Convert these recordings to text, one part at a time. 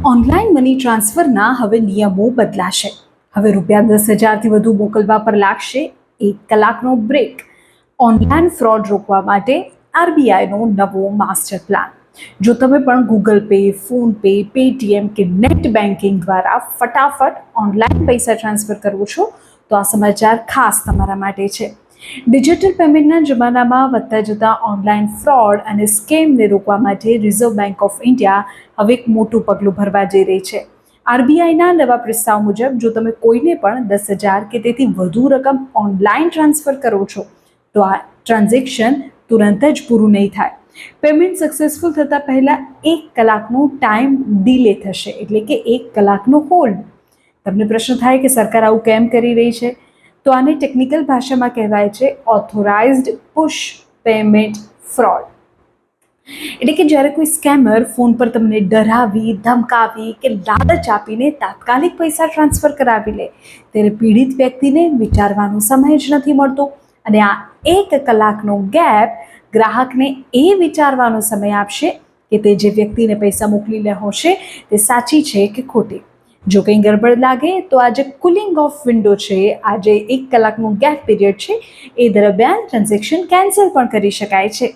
Online money ટ્રાન્સફરના હવે નિયમો બદલાશે. હવે ₹10,000થી વધુ મોકલવા પર લાગશે 1 કલાકનો બ્રેક. ઓનલાઈન ફ્રોડ રોકવા માટે આરબીઆઈનો નવો માસ્ટર પ્લાન. જો તમે પણ Google pay, phone pay, Paytm કે નેટ બેન્કિંગ દ્વારા ફટાફટ ઓનલાઈન પૈસા ટ્રાન્સફર કરો છો તો આ સમાચાર ખાસ તમારા માટે છે. ડિજિટલ પેમેન્ટના જમાનામાં વધતા જતા ઓનલાઈન ફ્રોડ અને સ્કેમને રોકવા માટે રિઝર્વ બેંક ઓફ ઇન્ડિયા હવે એક મોટું પગલું ભરવા જઈ રહી છે. આરબીઆઈના નવા પ્રસ્તાવ મુજબ જો તમે કોઈને પણ 10,000 કે તેથી વધુ રકમ ઓનલાઈન ટ્રાન્સફર કરો છો તો આ ટ્રાન્ઝેક્શન તુરંત જ પૂરું નહીં થાય. પેમેન્ટ સક્સેસફુલ થતાં પહેલાં 1 કલાકનો ટાઈમ ડિલે થશે, એટલે કે 1 કલાકનો હોલ્ડ. તમને પ્રશ્ન થાય કે સરકાર આવું કેમ કરી રહી છે? તો આને ટેકનિકલ ભાષામાં કહેવાય છે ઓથોરાઇઝ્ડ પુશ પેમેન્ટ ફ્રોડ. એટલે કે જ્યારે કોઈ સ્કેમર ફોન પર તમને ડરાવી, ધમકાવી કે લાલચ આપીને તાત્કાલિક પૈસા ટ્રાન્સફર કરાવી લે, ત્યારે પીડિત વ્યક્તિને વિચારવાનો સમય જ નથી મળતો. અને આ 1 કલાકનો ગેપ ગ્રાહકને એ વિચારવાનો સમય આપશે કે તે જે વ્યક્તિને પૈસા મોકલી રહ્યો છે તે સાચી છે કે ખોટી. જો કંઈ ગડબડ લાગે તો આ જે કુલિંગ ઓફ વિન્ડો છે, આ જે 1 કલાકનો ગેપ પીરિયડ છે, એ દરમિયાન ટ્રાન્ઝેક્શન કેન્સલ પણ કરી શકાય છે.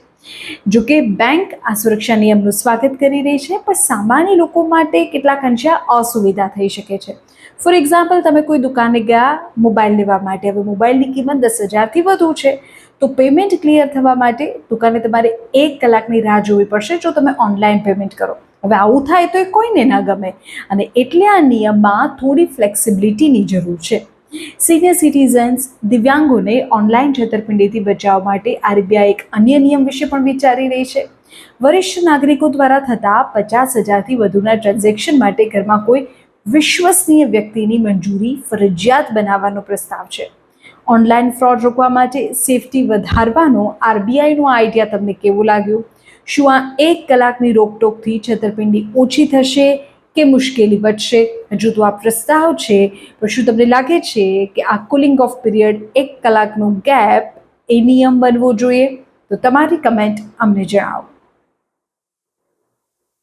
જો કે બેંક આ સુરક્ષા નિયમનું સ્વાગત કરી રહી છે, પણ સામાન્ય લોકો માટે કેટલાક અંશે અસુવિધા થઈ શકે છે. ફોર એક્ઝામ્પલ, તમે કોઈ દુકાને ગયા મોબાઈલ લેવા માટે. હવે મોબાઈલની કિંમત 10,000થી વધુ છે, તો પેમેન્ટ ક્લિયર થવા માટે દુકાને તમારે 1 કલાકની રાહ જોવી પડશે જો તમે ઓનલાઈન પેમેન્ટ કરો. હવે આવું થાય તો એ કોઈને ના ગમે, અને એટલે આ નિયમમાં થોડી ફ્લેક્સિબિલિટીની જરૂર છે. સિનિયર સિટીઝન્સ, દિવ્યાંગોને ઓનલાઈન છેતરપિંડીથી બચાવવા માટે આરબીઆઈ એક અન્ય નિયમ વિશે પણ વિચારી રહી છે. વરિષ્ઠ નાગરિકો દ્વારા થતા 50,000થી વધુના ટ્રાન્ઝેક્શન માટે ઘરમાં કોઈ વિશ્વસનીય વ્યક્તિની મંજૂરી ફરજિયાત બનાવવાનો પ્રસ્તાવ છે. ઓનલાઈન ફ્રોડ રોકવા માટે સેફટી વધારવાનો આરબીઆઈનો આઈડિયા તમને કેવો લાગ્યો? શું આ 1 કલાકની રોકટોકથી છેતરપિંડી ઓછી થશે કે મુશ્કેલી વધશે? હજુ તો આ પ્રસ્તાવ છે, પણ શું તમને લાગે છે કે આ કુલિંગ ઓફ પીરિયડ 1 કલાકનો ગેપ એ નિયમ બનવો જોઈએ? તો તમારી કમેન્ટ અમને જણાવો.